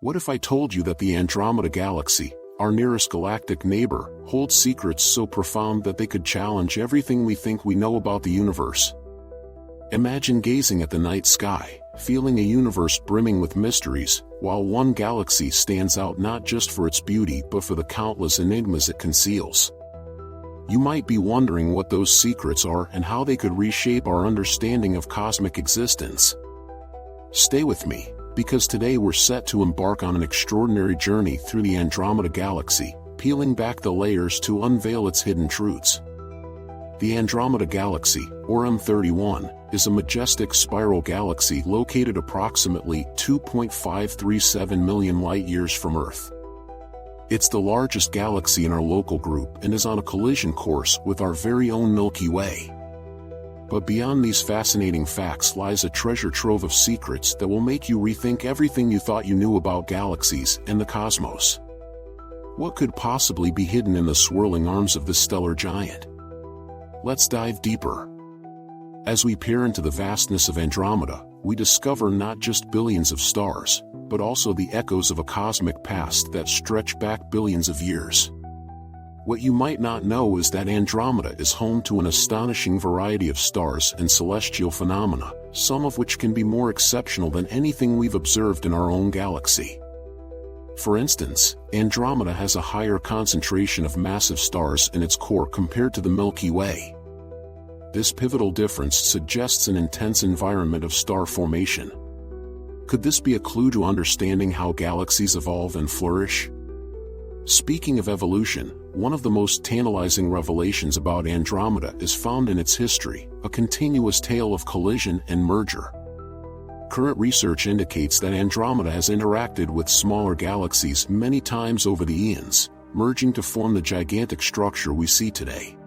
What if I told you that the Andromeda Galaxy, our nearest galactic neighbor, holds secrets so profound that they could challenge everything we think we know about the universe? Imagine gazing at the night sky, feeling a universe brimming with mysteries, while one galaxy stands out not just for its beauty but for the countless enigmas it conceals. You might be wondering what those secrets are and how they could reshape our understanding of cosmic existence. Stay with me, because today we're set to embark on an extraordinary journey through the Andromeda Galaxy, peeling back the layers to unveil its hidden truths. The Andromeda Galaxy, or M31, is a majestic spiral galaxy located approximately 2.537 million light-years from Earth. It's the largest galaxy in our local group and is on a collision course with our very own Milky Way. But beyond these fascinating facts lies a treasure trove of secrets that will make you rethink everything you thought you knew about galaxies and the cosmos. What could possibly be hidden in the swirling arms of this stellar giant? Let's dive deeper. As we peer into the vastness of Andromeda, we discover not just billions of stars, but also the echoes of a cosmic past that stretch back billions of years. What you might not know is that Andromeda is home to an astonishing variety of stars and celestial phenomena, some of which can be more exceptional than anything we've observed in our own galaxy. For instance, Andromeda has a higher concentration of massive stars in its core compared to the Milky Way. This pivotal difference suggests an intense environment of star formation. Could this be a clue to understanding how galaxies evolve and flourish? Speaking of evolution, one of the most tantalizing revelations about Andromeda is found in its history, a continuous tale of collision and merger. Current research indicates that Andromeda has interacted with smaller galaxies many times over the eons, merging to form the gigantic structure we see today.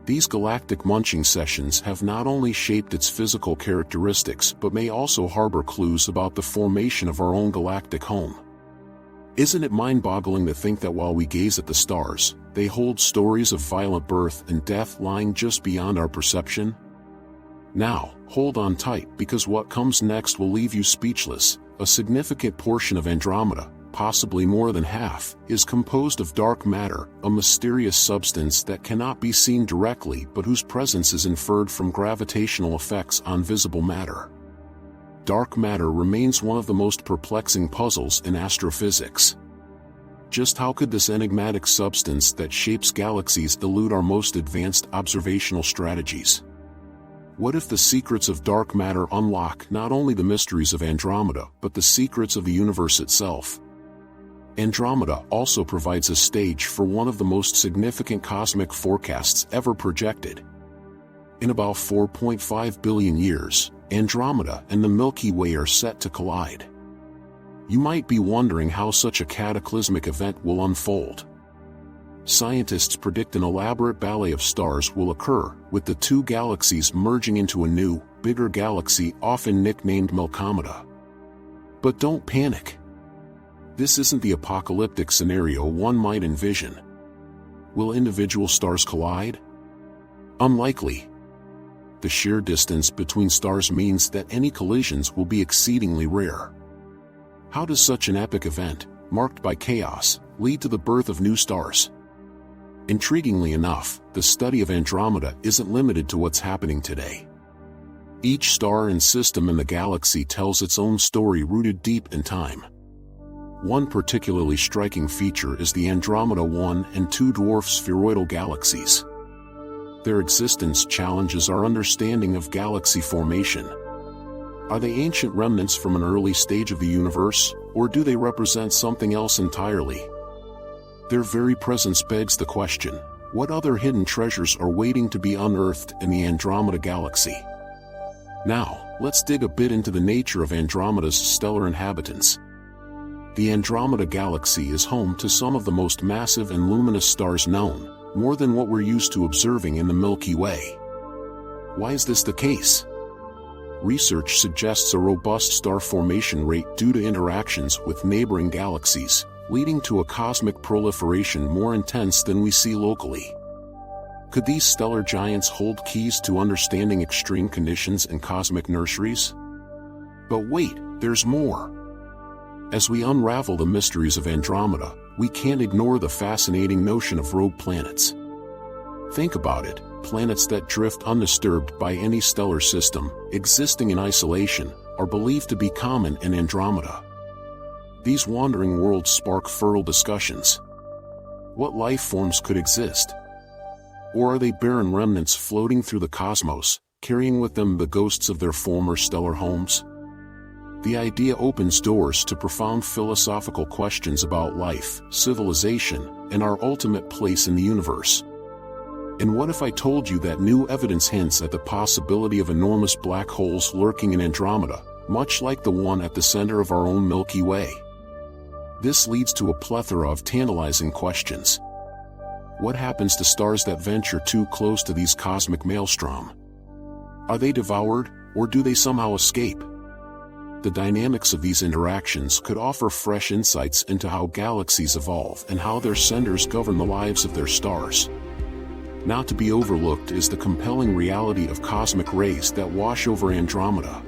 These galactic munching sessions have not only shaped its physical characteristics but may also harbor clues about the formation of our own galactic home. Isn't it mind-boggling to think that while we gaze at the stars, they hold stories of violent birth and death lying just beyond our perception? Now, hold on tight, because what comes next will leave you speechless. A significant portion of Andromeda, possibly more than half, is composed of dark matter, a mysterious substance that cannot be seen directly but whose presence is inferred from gravitational effects on visible matter. Dark matter remains one of the most perplexing puzzles in astrophysics. Just how could this enigmatic substance that shapes galaxies elude our most advanced observational strategies? What if the secrets of dark matter unlock not only the mysteries of Andromeda but the secrets of the universe itself? Andromeda also provides a stage for one of the most significant cosmic forecasts ever projected. In about 4.5 billion years, Andromeda and the Milky Way are set to collide. You might be wondering how such a cataclysmic event will unfold. Scientists predict an elaborate ballet of stars will occur, with the two galaxies merging into a new, bigger galaxy often nicknamed Milkomeda. But don't panic. This isn't the apocalyptic scenario one might envision. Will individual stars collide? Unlikely. The sheer distance between stars means that any collisions will be exceedingly rare. How does such an epic event, marked by chaos, lead to the birth of new stars? Intriguingly enough, the study of Andromeda isn't limited to what's happening today. Each star and system in the galaxy tells its own story rooted deep in time. One particularly striking feature is the Andromeda 1 and 2 dwarf spheroidal galaxies. Their existence challenges our understanding of galaxy formation. Are they ancient remnants from an early stage of the universe, or do they represent something else entirely? Their very presence begs the question, what other hidden treasures are waiting to be unearthed in the Andromeda Galaxy? Now, let's dig a bit into the nature of Andromeda's stellar inhabitants. The Andromeda Galaxy is home to some of the most massive and luminous stars known, more than what we're used to observing in the Milky Way. Why is this the case? Research suggests a robust star formation rate due to interactions with neighboring galaxies, leading to a cosmic proliferation more intense than we see locally. Could these stellar giants hold keys to understanding extreme conditions and cosmic nurseries? But wait, there's more. As we unravel the mysteries of Andromeda, we can't ignore the fascinating notion of rogue planets. Think about it, planets that drift undisturbed by any stellar system, existing in isolation, are believed to be common in Andromeda. These wandering worlds spark fertile discussions. What life forms could exist? Or are they barren remnants floating through the cosmos, carrying with them the ghosts of their former stellar homes? The idea opens doors to profound philosophical questions about life, civilization, and our ultimate place in the universe. And what if I told you that new evidence hints at the possibility of enormous black holes lurking in Andromeda, much like the one at the center of our own Milky Way? This leads to a plethora of tantalizing questions. What happens to stars that venture too close to these cosmic maelstrom? Are they devoured, or do they somehow escape? The dynamics of these interactions could offer fresh insights into how galaxies evolve and how their senders govern the lives of their stars. Not to be overlooked is the compelling reality of cosmic rays that wash over Andromeda.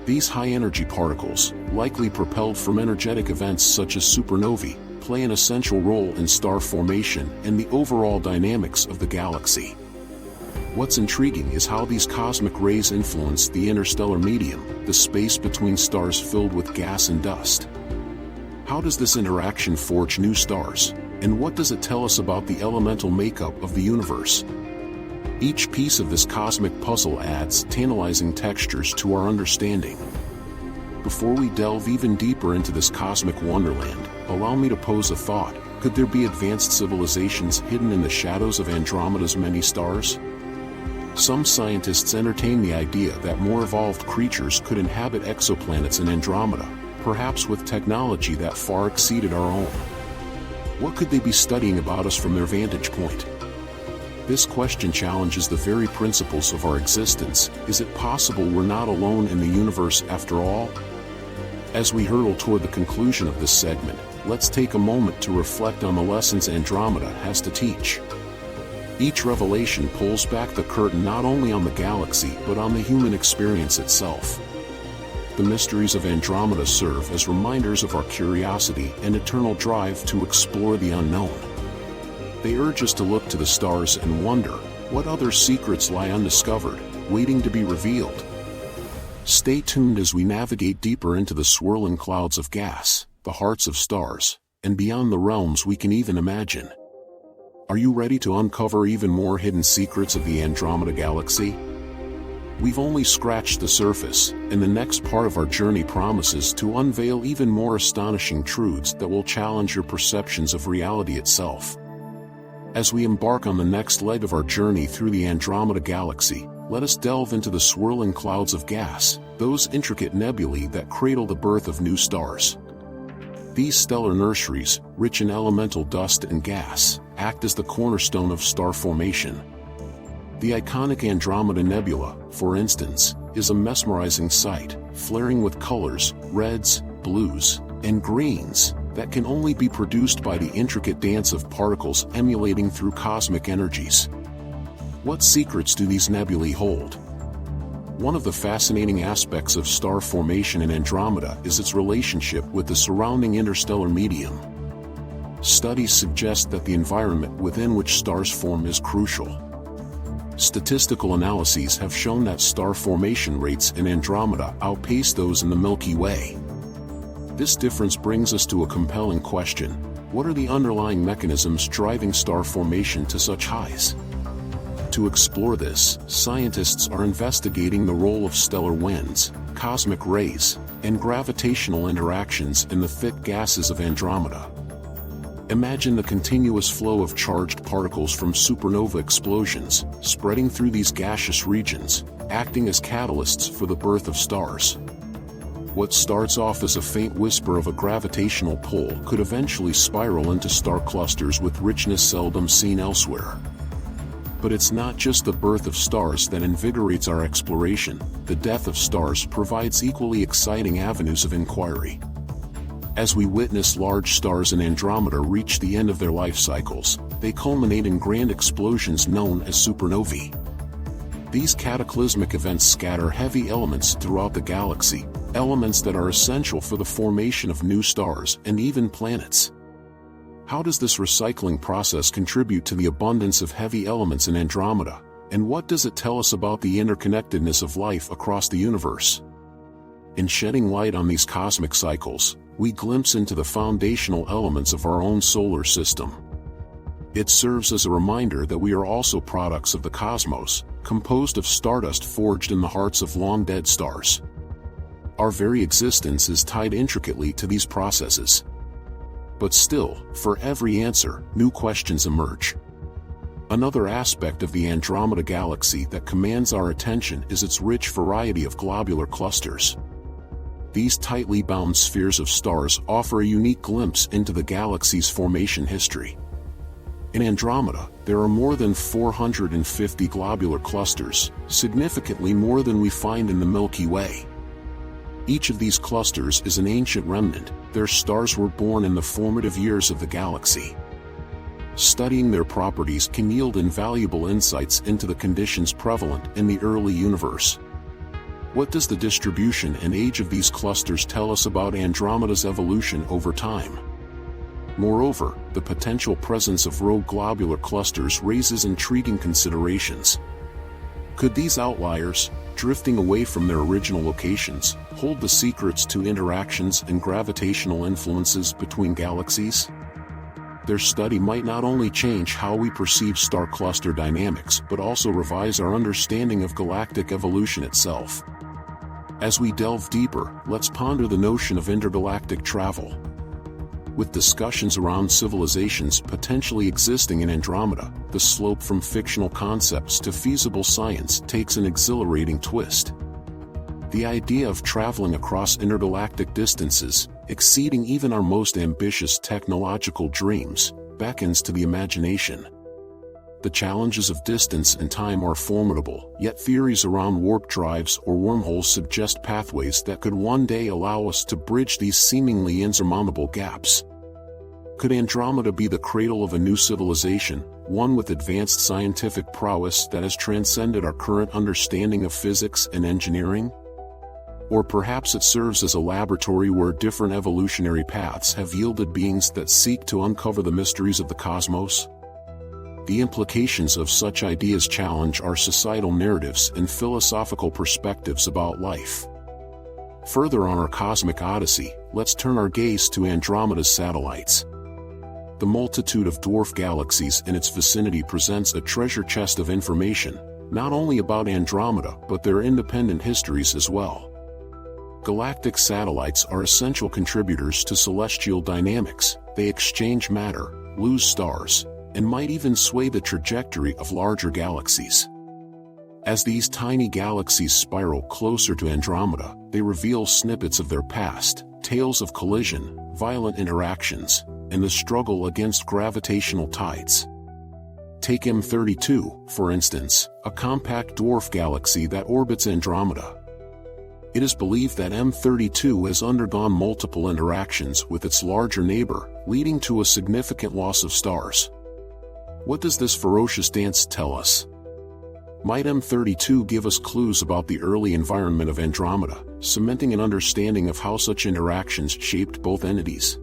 These high-energy particles, likely propelled from energetic events such as supernovae, play an essential role in star formation and the overall dynamics of the galaxy. What's intriguing is how these cosmic rays influence the interstellar medium, the space between stars filled with gas and dust. How does this interaction forge new stars, and what does it tell us about the elemental makeup of the universe? Each piece of this cosmic puzzle adds tantalizing textures to our understanding. Before we delve even deeper into this cosmic wonderland, allow me to pose a thought. Could there be advanced civilizations hidden in the shadows of Andromeda's many stars? Some scientists entertain the idea that more evolved creatures could inhabit exoplanets in Andromeda, perhaps with technology that far exceeded our own. What could they be studying about us from their vantage point? This question challenges the very principles of our existence. Is it possible we're not alone in the universe after all? As we hurtle toward the conclusion of this segment, let's take a moment to reflect on the lessons Andromeda has to teach. Each revelation pulls back the curtain not only on the galaxy but on the human experience itself. The mysteries of Andromeda serve as reminders of our curiosity and eternal drive to explore the unknown. They urge us to look to the stars and wonder, what other secrets lie undiscovered, waiting to be revealed? Stay tuned as we navigate deeper into the swirling clouds of gas, the hearts of stars, and beyond the realms we can even imagine. Are you ready to uncover even more hidden secrets of the Andromeda Galaxy? We've only scratched the surface, and the next part of our journey promises to unveil even more astonishing truths that will challenge your perceptions of reality itself. As we embark on the next leg of our journey through the Andromeda Galaxy, let us delve into the swirling clouds of gas, those intricate nebulae that cradle the birth of new stars. These stellar nurseries, rich in elemental dust and gas, act as the cornerstone of star formation. The iconic Andromeda Nebula, for instance, is a mesmerizing sight, flaring with colors, reds, blues, and greens, that can only be produced by the intricate dance of particles emulating through cosmic energies. What secrets do these nebulae hold? One of the fascinating aspects of star formation in Andromeda is its relationship with the surrounding interstellar medium. Studies suggest that the environment within which stars form is crucial. Statistical analyses have shown that star formation rates in Andromeda outpace those in the Milky Way. This difference brings us to a compelling question: what are the underlying mechanisms driving star formation to such highs? To explore this, scientists are investigating the role of stellar winds, cosmic rays, and gravitational interactions in the thick gases of Andromeda. Imagine the continuous flow of charged particles from supernova explosions, spreading through these gaseous regions, acting as catalysts for the birth of stars. What starts off as a faint whisper of a gravitational pull could eventually spiral into star clusters with richness seldom seen elsewhere. But it's not just the birth of stars that invigorates our exploration. The death of stars provides equally exciting avenues of inquiry. As we witness large stars in Andromeda reach the end of their life cycles, they culminate in grand explosions known as supernovae. These cataclysmic events scatter heavy elements throughout the galaxy, elements that are essential for the formation of new stars and even planets. How does this recycling process contribute to the abundance of heavy elements in Andromeda, and what does it tell us about the interconnectedness of life across the universe? In shedding light on these cosmic cycles, we glimpse into the foundational elements of our own solar system. It serves as a reminder that we are also products of the cosmos, composed of stardust forged in the hearts of long-dead stars. Our very existence is tied intricately to these processes. But still, for every answer, new questions emerge. Another aspect of the Andromeda Galaxy that commands our attention is its rich variety of globular clusters. These tightly bound spheres of stars offer a unique glimpse into the galaxy's formation history. In Andromeda, there are more than 450 globular clusters, significantly more than we find in the Milky Way. Each of these clusters is an ancient remnant. Their stars were born in the formative years of the galaxy. Studying their properties can yield invaluable insights into the conditions prevalent in the early universe. What does the distribution and age of these clusters tell us about Andromeda's evolution over time? Moreover, the potential presence of rogue globular clusters raises intriguing considerations. Could these outliers, drifting away from their original locations, hold the secrets to interactions and gravitational influences between galaxies? Their study might not only change how we perceive star cluster dynamics but also revise our understanding of galactic evolution itself. As we delve deeper, let's ponder the notion of intergalactic travel. With discussions around civilizations potentially existing in Andromeda, the slope from fictional concepts to feasible science takes an exhilarating twist. The idea of traveling across intergalactic distances, exceeding even our most ambitious technological dreams, beckons to the imagination. The challenges of distance and time are formidable, yet theories around warp drives or wormholes suggest pathways that could one day allow us to bridge these seemingly insurmountable gaps. Could Andromeda be the cradle of a new civilization, one with advanced scientific prowess that has transcended our current understanding of physics and engineering? Or perhaps it serves as a laboratory where different evolutionary paths have yielded beings that seek to uncover the mysteries of the cosmos? The implications of such ideas challenge our societal narratives and philosophical perspectives about life. Further on our cosmic odyssey, let's turn our gaze to Andromeda's satellites. The multitude of dwarf galaxies in its vicinity presents a treasure chest of information, not only about Andromeda but their independent histories as well. Galactic satellites are essential contributors to celestial dynamics. They exchange matter, lose stars, and might even sway the trajectory of larger galaxies. As these tiny galaxies spiral closer to Andromeda, they reveal snippets of their past, tales of collision, violent interactions, and the struggle against gravitational tides. Take M32, for instance, a compact dwarf galaxy that orbits Andromeda. It is believed that M32 has undergone multiple interactions with its larger neighbor, leading to a significant loss of stars. What does this ferocious dance tell us? Might M32 give us clues about the early environment of Andromeda, cementing an understanding of how such interactions shaped both entities?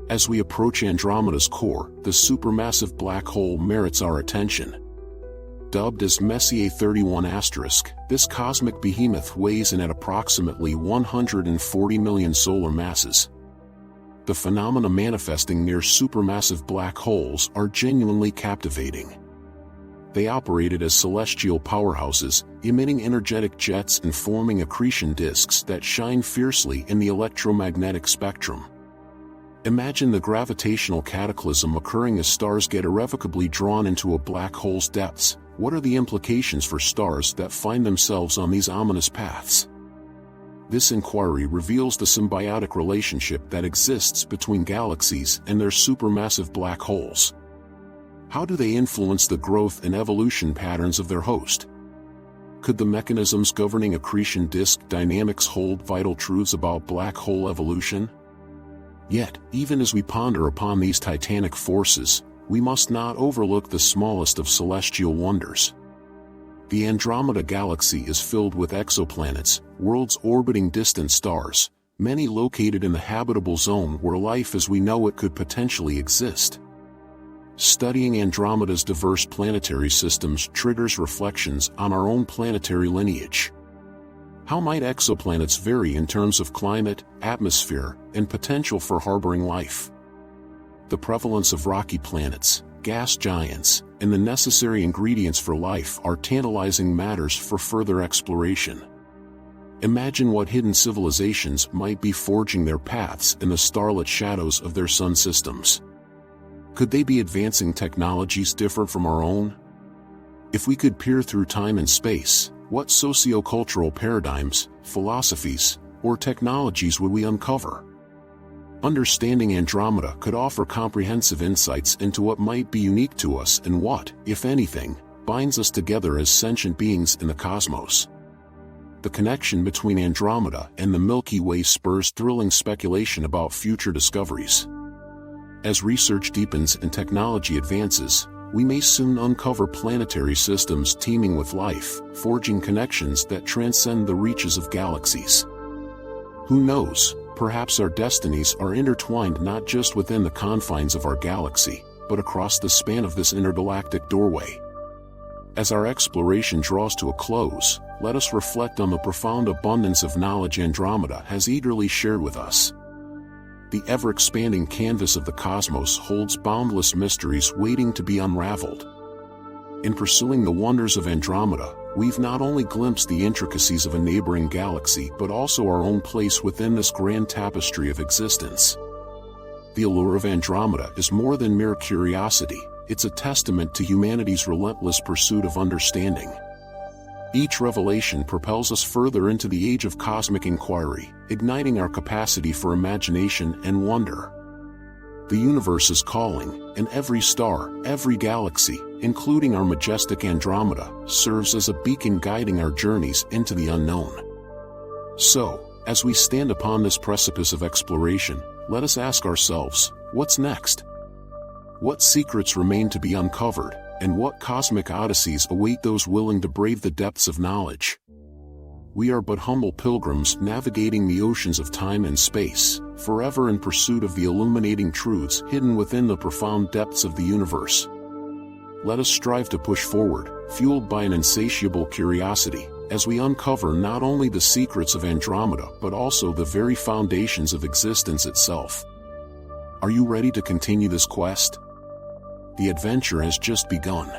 As we approach Andromeda's core, the supermassive black hole merits our attention. Dubbed as Messier 31 *, this cosmic behemoth weighs in at approximately 140 million solar masses. The phenomena manifesting near supermassive black holes are genuinely captivating. They operated as celestial powerhouses, emitting energetic jets and forming accretion disks that shine fiercely in the electromagnetic spectrum. Imagine the gravitational cataclysm occurring as stars get irrevocably drawn into a black hole's depths. What are the implications for stars that find themselves on these ominous paths? This inquiry reveals the symbiotic relationship that exists between galaxies and their supermassive black holes. How do they influence the growth and evolution patterns of their host? Could the mechanisms governing accretion disk dynamics hold vital truths about black hole evolution? Yet, even as we ponder upon these titanic forces, we must not overlook the smallest of celestial wonders. The Andromeda Galaxy is filled with exoplanets, worlds orbiting distant stars, many located in the habitable zone where life as we know it could potentially exist. Studying Andromeda's diverse planetary systems triggers reflections on our own planetary lineage. How might exoplanets vary in terms of climate, atmosphere, and potential for harboring life? The prevalence of rocky planets, gas giants, and the necessary ingredients for life are tantalizing matters for further exploration. Imagine what hidden civilizations might be forging their paths in the starlit shadows of their sun systems. Could they be advancing technologies different from our own? If we could peer through time and space, what socio-cultural paradigms, philosophies, or technologies would we uncover? Understanding Andromeda could offer comprehensive insights into what might be unique to us and what, if anything, binds us together as sentient beings in the cosmos. The connection between Andromeda and the Milky Way spurs thrilling speculation about future discoveries. As research deepens and technology advances, we may soon uncover planetary systems teeming with life, forging connections that transcend the reaches of galaxies. Who knows, perhaps our destinies are intertwined not just within the confines of our galaxy, but across the span of this intergalactic doorway. As our exploration draws to a close, let us reflect on the profound abundance of knowledge Andromeda has eagerly shared with us. The ever-expanding canvas of the cosmos holds boundless mysteries waiting to be unraveled. In pursuing the wonders of Andromeda, we've not only glimpsed the intricacies of a neighboring galaxy but also our own place within this grand tapestry of existence. The allure of Andromeda is more than mere curiosity, it's a testament to humanity's relentless pursuit of understanding. Each revelation propels us further into the age of cosmic inquiry, igniting our capacity for imagination and wonder. The universe is calling, and every star, every galaxy, including our majestic Andromeda, serves as a beacon guiding our journeys into the unknown. So, as we stand upon this precipice of exploration, let us ask ourselves, what's next? What secrets remain to be uncovered, and what cosmic odysseys await those willing to brave the depths of knowledge? We are but humble pilgrims navigating the oceans of time and space, forever in pursuit of the illuminating truths hidden within the profound depths of the universe. Let us strive to push forward, fueled by an insatiable curiosity, as we uncover not only the secrets of Andromeda but also the very foundations of existence itself. Are you ready to continue this quest? The adventure has just begun.